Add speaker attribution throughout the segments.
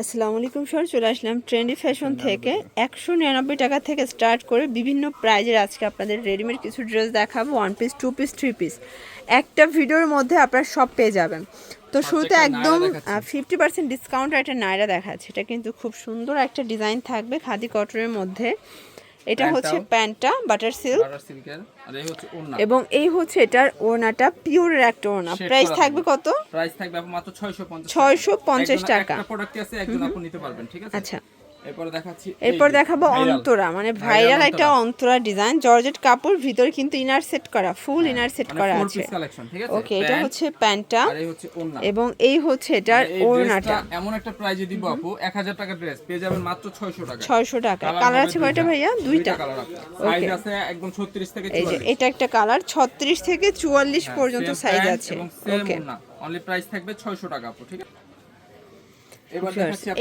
Speaker 1: আসসালামু আলাইকুম স্যার, চলে আসলাম ট্রেন্ডি ফ্যাশন থেকে 199 টাকা থেকে স্টার্ট করে বিভিন্ন প্রাইজের আজকে আপনাদের রেডিমেড কিছু ড্রেস দেখাবো। 1 পিস, 2 পিস, 3 পিস, একটা ভিডিওর মধ্যে আপনারা সব পেয়ে যাবেন। তো শুরুতে একদম 50% ডিসকাউন্ট একটা নায়রা দেখাচ্ছে। এটা কিন্তু খুব সুন্দর একটা ডিজাইন থাকবে খাদি কটনের মধ্যে। এটা হচ্ছে প্যান্টটা বাটার সিল্ক
Speaker 2: আর এই হচ্ছে ওড়না,
Speaker 1: এবং এই হচ্ছে এটার ওড়নাটা পিওরের একটা ওড়না। প্রাইস থাকবে কত?
Speaker 2: প্রাইস থাকবে মাত্র 650
Speaker 1: টাকা।
Speaker 2: একটা প্রোডাক্ট আছে, একজন আপনি নিতে পারবেন, ঠিক আছে?
Speaker 1: আচ্ছা,
Speaker 2: এরপর
Speaker 1: দেখাবো অন্তরা, মানে ভাইরাল একটা অন্তরা ডিজাইন, জর্জেট কাপড়, ভিতর কিন্তু ইনার সেট করা, ফুল ইনার সেট করা আছে। ওকে, এটা হচ্ছে প্যান্টটা
Speaker 2: আর এই হচ্ছে ওড়না,
Speaker 1: এবং এই হচ্ছে এটার ওড়নাটা।
Speaker 2: এমন একটা প্রাইজে দিব আপু, 1000 টাকা ড্রেস পেয়ে যাবেন মাত্র 600 টাকা।
Speaker 1: 600 টাকা। কালার আছে কয়টা ভাইয়া? দুইটা
Speaker 2: কালার আছে। সাইজ আছে একদম 36 থেকে 44।
Speaker 1: এই যে এটা একটা কালার, 36 থেকে 44 পর্যন্ত সাইজ আছে।
Speaker 2: ওকে, অনলি প্রাইস থাকবে 600 টাকা আপু, ঠিক আছে?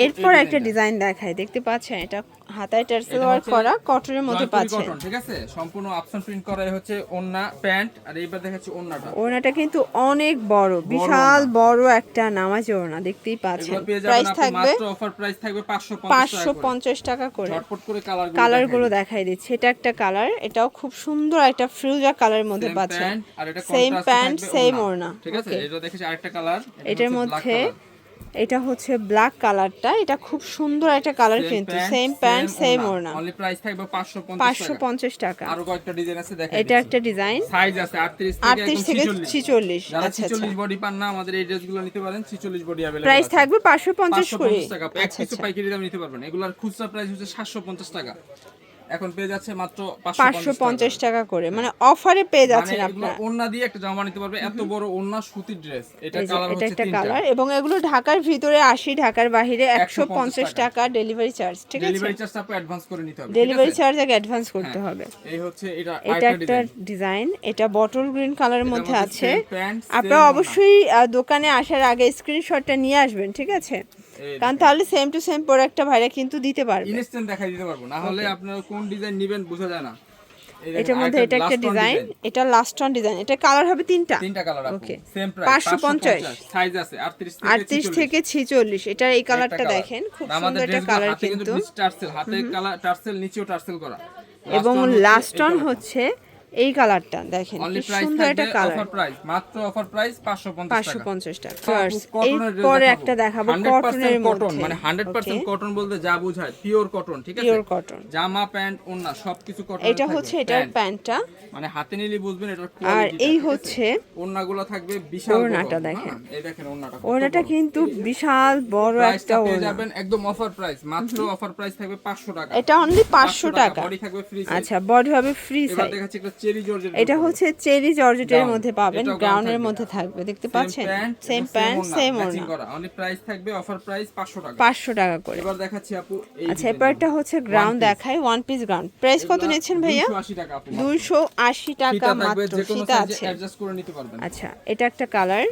Speaker 1: এরপর একটা ডিজাইন দেখাই, দেখতে পাচ্ছেন এটা হাতায় টার্সেল ওয়ার্ক করা কটনের মধ্যে পাচ্ছেন,
Speaker 2: ঠিক আছে? সম্পূর্ণ আপসান প্রিন্ট করা হচ্ছে ওন্না প্যান্ট। আর এইবার দেখাচ্ছি ওন্নাটা।
Speaker 1: ওন্নাটা কিন্তু অনেক বড়, বিশাল বড় একটা নামাজি ওন্না, দেখতেই পাচ্ছেন। প্রাইস থাকবে
Speaker 2: মাত্র অফার প্রাইস থাকবে
Speaker 1: 550 টাকা করে।
Speaker 2: ঝটপট করে
Speaker 1: কালারগুলো দেখাই দিচ্ছি। এটা একটা কালার, এটাও খুব সুন্দর একটা ফিরোজা কালারের মধ্যে পাচ্ছেন। সেম প্যান্ট সেম ওড়না,
Speaker 2: ঠিক আছে? এটা দেখেছি আরেকটা কালার,
Speaker 1: এটার মধ্যে এটা হচ্ছে ব্ল্যাক কালারটা, এটা খুব সুন্দর একটা কালার, কিন্তু সেম প্যান্ট সেম ওড়না।
Speaker 2: অনলি প্রাইস থাকবে 550
Speaker 1: টাকা।
Speaker 2: আরো কয়েকটা ডিজাইন আছে, দেখেন।
Speaker 1: এটা একটা ডিজাইন,
Speaker 2: সাইজ আছে 38
Speaker 1: থেকে 46।
Speaker 2: যারা 46 বডি পান না, আমাদের এই ড্রেসগুলো নিতে পারেন। 46 বডি अवेलेबल।
Speaker 1: প্রাইস থাকবে 550 করে
Speaker 2: টাকা। এক পিস পাইকারি দাম নিতে পারবেন। এগুলোর খুচরা প্রাইস হচ্ছে 750 টাকা, এখন পেয়ে যাচ্ছে মাত্র
Speaker 1: 550 টাকা করে, মানে অফারে পেয়ে যাচ্ছেন আপনারা।
Speaker 2: ওন্না দিয়ে একটা জামা নিতে পারবে, এত বড় ওন্না সুতির ড্রেস। এটা কালার হচ্ছে
Speaker 1: একটা
Speaker 2: তিনটা
Speaker 1: কালার, এবং এগুলো ঢাকার ভিতরে 80, ঢাকার বাইরে 150 টাকা ডেলিভারি চার্জ, ঠিক আছে?
Speaker 2: ডেলিভারি চার্জটা আপনি অ্যাডভান্স করে নিতে হবে,
Speaker 1: ডেলিভারি চার্জ আগে অ্যাডভান্স করতে হবে।
Speaker 2: এই হচ্ছে এটা
Speaker 1: একটা ডিজাইন, এটা বটল গ্রিন কালারের মধ্যে আছে। আপনারা অবশ্যই দোকানে আসার আগে স্ক্রিনশটটা নিয়ে আসবেন, ঠিক আছে? কারণ তাহলে সেম টু সেম প্রোডাক্টটা ভাইরা কিন্তু দিতে পারবে,
Speaker 2: ইনস্ট্যান্ট দেখাই দিতে পারবো, না হলে আপনারা কোন ডিজাইন নেবেন বোঝা যায় না।
Speaker 1: এটার মধ্যে এটা একটা ডিজাইন, এটা লাস্ট অন ডিজাইন, এটা কালার হবে তিনটা
Speaker 2: কালার।
Speaker 1: ওকে,
Speaker 2: সেম প্রাইস
Speaker 1: 550।
Speaker 2: সাইজ আছে 38
Speaker 1: থেকে 46। এটা এই কালারটা দেখেন, খুব সুন্দর একটা কালার, কিন্তু
Speaker 2: টার্সেল হাতে কালার, টার্সেল নিচেও টার্সেল করা,
Speaker 1: এবং লাস্ট অন হচ্ছে এই কালারটা দেখেন, কি সুন্দর একটা কালার।
Speaker 2: অফার প্রাইস, মাত্র অফার প্রাইস 550 টাকা।
Speaker 1: ফার্স্ট এরপরে একটা দেখাবো কটনের মধ্যে,
Speaker 2: মানে 100% কটন বলতে যা বোঝায় পিওর কটন, ঠিক আছে?
Speaker 1: পিওর কটন,
Speaker 2: জামা প্যান্ট ওন্না সবকিছু কটন।
Speaker 1: এটা হচ্ছে এটার প্যান্টটা,
Speaker 2: মানে হাতে নিলে বুঝবেন এটার
Speaker 1: কোয়ালিটি। আর এই হচ্ছে
Speaker 2: ওন্নাগুলো থাকবে বিশাল বড়।
Speaker 1: ওন্নাটা দেখেন,
Speaker 2: এই দেখেন
Speaker 1: ওন্নাটা কিন্তু বিশাল বড় একটা ওন্না।
Speaker 2: পেয়ে যাবেন একদম অফার প্রাইস, মাত্র অফার প্রাইস থাকবে 500 টাকা।
Speaker 1: এটা অনলি 500 টাকা।
Speaker 2: বডি থাকবে ফ্রি সাইজ।
Speaker 1: আচ্ছা, বডি হবে ফ্রি সাইজ।
Speaker 2: এবার দেখাচ্ছি একটা চেরি জর্জেট।
Speaker 1: এটা হচ্ছে চেরি জর্জেটের মধ্যে পাবেন, গ্রাউন্ডের মধ্যে থাকবে, দেখতে পাচ্ছেন? সেম প্যান্ট সেম ওড়না।
Speaker 2: অনলি প্রাইস থাকবে অফার প্রাইস 500 টাকা।
Speaker 1: 500 টাকা করে।
Speaker 2: এবার দেখাচ্ছি আপু এই,
Speaker 1: আচ্ছা, এবারটা হচ্ছে গ্রাউন্ড দেখাই, ওয়ান পিস গ্রাউন্ড। প্রাইস কত নিচ্ছেন ভাইয়া?
Speaker 2: 280 টাকা আপু।
Speaker 1: 280 টাকা মাত্র, ফিতা আছে।
Speaker 2: অ্যাডজাস্ট করে নিতে পারবেন।
Speaker 1: আচ্ছা, এটা একটা কালার,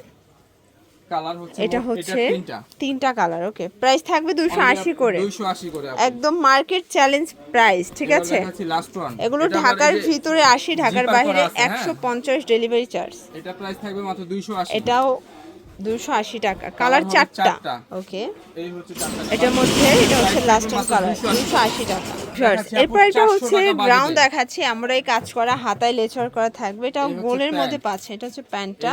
Speaker 2: হচ্ছে
Speaker 1: এটা হচ্ছে তিনটা কালার। ওকে, প্রাইস থাকবে 280 করে,
Speaker 2: 280 করে
Speaker 1: একদম মার্কেট চ্যালেঞ্জ প্রাইস, ঠিক আছে? এগুলো ঢাকার ভিতরে 80, ঢাকার বাইরে 150 ডেলিভারি চার্জ।
Speaker 2: এটা প্রাইস থাকবে মাত্র 280।
Speaker 1: এটাও 280 টাকা। কালার চারটা। ওকে,
Speaker 2: এই হচ্ছে চারটা।
Speaker 1: এটার মধ্যে এটা হচ্ছে লাস্ট অন কালার, 280 টাকা। এরপর এটা হচ্ছে গ্রাউন্ড দেখাচ্ছি, আমরা এই কাজ করা হাতায় লেচার করা থাকবে, এটাও গোলের মধ্যে পাচ্ছে। এটা হচ্ছে প্যান্টটা,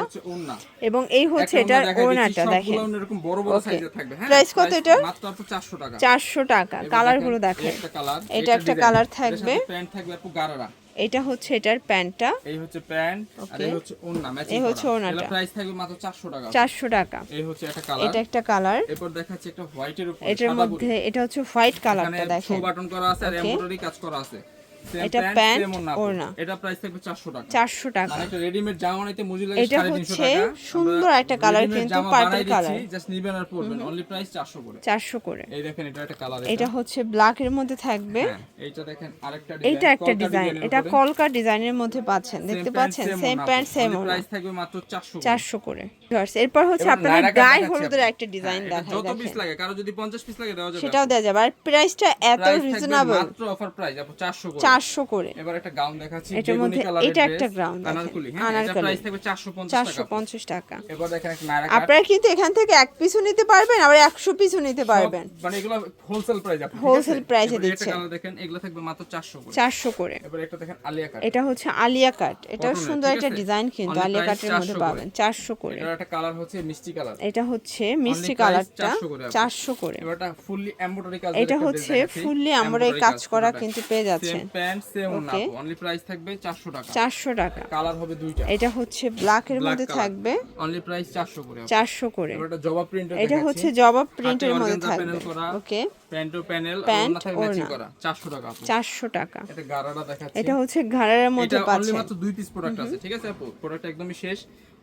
Speaker 1: এবং এই হচ্ছে এটার ওড়নাটা দেখেন,
Speaker 2: এরকম বড় বড় সাইজের থাকবে। হ্যাঁ,
Speaker 1: প্রাইস কত এটা?
Speaker 2: মাত্র 400 টাকা।
Speaker 1: 400 টাকা। কালারগুলো দেখেন, এটা একটা কালার থাকবে,
Speaker 2: প্যান্ট থাকবে আপু গারারা।
Speaker 1: এটা হচ্ছে এটার প্যান্টটা,
Speaker 2: এই হচ্ছে প্যান্ট, আর এই হচ্ছে ওড়না ম্যাচিং করা।
Speaker 1: এই হচ্ছে ওড়নাটা,
Speaker 2: এর প্রাইস থাকবে মাত্র 400 টাকা।
Speaker 1: 400 টাকা।
Speaker 2: এই হচ্ছে একটা কালার,
Speaker 1: এটা একটা কালার।
Speaker 2: এরপর দেখাচ্ছি একটা হোয়াইটের উপর,
Speaker 1: এটার মধ্যে এটা হচ্ছে হোয়াইট কালারটা দেখেন,
Speaker 2: শো বাটন করা আছে আর এমব্রয়ডারি কাজ করা আছে।
Speaker 1: এটা প্যান্ট ওড়না,
Speaker 2: এটা প্রাইস থাকবে 400 টাকা।
Speaker 1: 400 টাকা।
Speaker 2: মানে একটা রেডিমেড জামা নিতে মজুরি লাগে 350 টাকা।
Speaker 1: এটা হচ্ছে সুন্দর একটা কালার, কিন্তু পার্পল কালার,
Speaker 2: জাস্ট নিবেন আর পরবেন। অনলি প্রাইস 400 করে।
Speaker 1: 400 করে।
Speaker 2: এই দেখেন, এটা একটা কালার,
Speaker 1: এটা হচ্ছে ব্ল্যাক এর মধ্যে থাকবে।
Speaker 2: হ্যাঁ, এইটা দেখেন আরেকটা ডিজাইন,
Speaker 1: এটা একটা ডিজাইন, এটা কলকা ডিজাইনের মধ্যে পাচ্ছেন, দেখতে পাচ্ছেন? সেম প্যান্ট সেম ওড়না,
Speaker 2: প্রাইস থাকবে মাত্র 400
Speaker 1: করে। এরপর হচ্ছে আপনাদের গায়ে হলুদের একটা ডিজাইন দেখাই,
Speaker 2: যত পিস লাগে, কারো যদি 50 পিস লাগে দেওয়া যাবে,
Speaker 1: সেটাও দেওয়া যাবে। আর প্রাইসটা এত রিজনেবল,
Speaker 2: মাত্র অফার প্রাইস আপু 400 করে।
Speaker 1: 500 করে।
Speaker 2: এবার একটা গাউন দেখাচ্ছি,
Speaker 1: এটার মধ্যে এটা একটা গাউন
Speaker 2: আনারকলি, হ্যাঁ এটা প্রাইস থাকবে 450 টাকা।
Speaker 1: 450 টাকা।
Speaker 2: এবার দেখেন একটা নায়রা কাট,
Speaker 1: আপনারা কিন্তু এখান থেকে এক পিসও নিতে পারবেন, আবার 100 পিসও নিতে পারবেন,
Speaker 2: মানে এগুলো হোলসেল প্রাইস, আপনি
Speaker 1: হোলসেল প্রাইসে দিচ্ছে।
Speaker 2: এটা কালার দেখেন, এগুলো থাকবে মাত্র 400 করে।
Speaker 1: 400 করে।
Speaker 2: এবার একটা দেখেন আলিয়া কাট,
Speaker 1: এটা হচ্ছে আলিয়া কাট, এটাও
Speaker 2: Cotton এর,
Speaker 1: সুন্দর
Speaker 2: ঠিক
Speaker 1: একটা
Speaker 2: আছে?
Speaker 1: ডিজাইন, কিন্তু
Speaker 2: Only
Speaker 1: আলিয়া
Speaker 2: price
Speaker 1: কাটের মধ্যে
Speaker 2: 400 করে।
Speaker 1: পাবেন 400 করে।
Speaker 2: এটার একটা কালার হচ্ছে মিষ্টি কালার,
Speaker 1: এটা হচ্ছে মিষ্টি
Speaker 2: price
Speaker 1: কালারটা
Speaker 2: 400 করে আপু।
Speaker 1: 400 করে।
Speaker 2: এবার এটা ফুললি এমব্রয়ডারি কাজ,
Speaker 1: এটা হচ্ছে ফুললি এমব্রয়ডারি কাজ করা, কিন্তু পেয়ে যাচ্ছেন।
Speaker 2: সেম প্যান্ট সেম ওড়না,
Speaker 1: Okay.
Speaker 2: অনলি প্রাইস থাকবে 400 টাকা।
Speaker 1: 400 টাকা।
Speaker 2: কালার হবে দুইটা,
Speaker 1: এটা হচ্ছে ব্ল্যাকের মধ্যে থাকবে
Speaker 2: অনলি প্রাইস 400 করে।
Speaker 1: 400 করে।
Speaker 2: এবার এটা জবা প্রিন্ট,
Speaker 1: এটা হচ্ছে জবাব প্রিন্টের মধ্যে থাকবে। ওকে,
Speaker 2: প্যান্ট ও প্যানেল
Speaker 1: প্যান্ট
Speaker 2: ওড়না থাকবে ম্যাচিং
Speaker 1: ওড়না।
Speaker 2: করা, 400 টাকা আপু।
Speaker 1: 400 টাকা।
Speaker 2: এটা গারাটা দেখাচ্ছি,
Speaker 1: এটা হচ্ছে ঘাড়ের মধ্যে
Speaker 2: এটা অনলি
Speaker 1: পাচ্ছেন।
Speaker 2: মাত্র 2 পিস প্রোডাক্ট আছে, ঠিক আছে আপু? প্রোডাক্ট একদমই শেষ,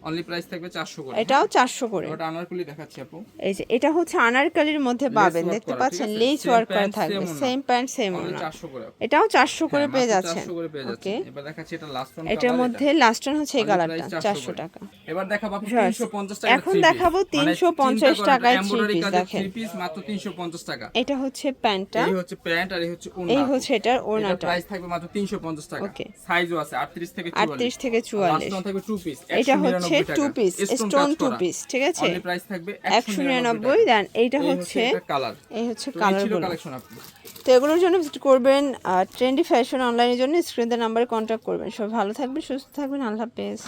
Speaker 2: অনলি প্রাইস থাকবে 400 করে।
Speaker 1: এটাও 400 করে।
Speaker 2: ওটা আনারকলি দেখাচ্ছি আপু,
Speaker 1: এই যে এটা হচ্ছে আনারকলির মধ্যে
Speaker 2: Lace
Speaker 1: পাবেন,
Speaker 2: work
Speaker 1: দেখতে
Speaker 2: করা,
Speaker 1: পাচ্ছেন,
Speaker 2: ঠিক আছে?
Speaker 1: লেস
Speaker 2: Same
Speaker 1: ওয়ার্ক করা
Speaker 2: pant,
Speaker 1: থাকবে,
Speaker 2: same ওড়না।
Speaker 1: সেম প্যান্ট সেম
Speaker 2: অনলি
Speaker 1: ওড়না।
Speaker 2: 400 করে আপু।
Speaker 1: এটাও 400 করে
Speaker 2: হ্যাঁ,
Speaker 1: পেয়ে
Speaker 2: মাত্র
Speaker 1: যাচ্ছেন।
Speaker 2: 400 করে পেয়ে যাচ্ছেন।
Speaker 1: ওকে,
Speaker 2: এবার দেখাচ্ছি এটা লাস্ট ওয়ান
Speaker 1: এটার
Speaker 2: কালার,
Speaker 1: মধ্যে লাস্ট ওয়ান হচ্ছে এই
Speaker 2: Only
Speaker 1: কালারটা,
Speaker 2: price
Speaker 1: 400 টাকা।
Speaker 2: এবার দেখাবো আপু
Speaker 1: Viewers,
Speaker 2: 350 টাকা।
Speaker 1: এখন দেখাবো 350 টাকায় থ্রি পিস, দেখেন
Speaker 2: 3 পিস মাত্র 350 টাকা।
Speaker 1: এটা হচ্ছে প্যান্টটা,
Speaker 2: এই হচ্ছে প্যান্ট আর এই হচ্ছে ওড়না।
Speaker 1: এই হচ্ছে এটার
Speaker 2: এটা
Speaker 1: ওড়নাটা।
Speaker 2: প্রাইস থাকবে মাত্র 350 টাকা।
Speaker 1: Okay.
Speaker 2: সাইজও আছে 38 থেকে 44।
Speaker 1: 38 থেকে 44।
Speaker 2: লাস্ট ওয়ান থাকবে 2 পিস,
Speaker 1: এটা হচ্ছে 2 পিস, স্টোন 2 পিস, ঠিক আছে?
Speaker 2: অনলি প্রাইস থাকবে
Speaker 1: 199। দেন এইটা
Speaker 2: এই
Speaker 1: হচ্ছে,
Speaker 2: কালার,
Speaker 1: এই হচ্ছে
Speaker 2: ছিল
Speaker 1: কালারগুলো।
Speaker 2: কালেকশন আপনি।
Speaker 1: তো এগুলোর জন্য ভিজিট করবেন ট্রেন্ডি ফ্যাশন অনলাইনের জন্য, স্ক্রিনের নাম্বারে কন্ট্যাক্ট করবেন। সবাই ভালো থাকবেন, সুস্থ থাকবেন, আল্লাহ হাফেজ।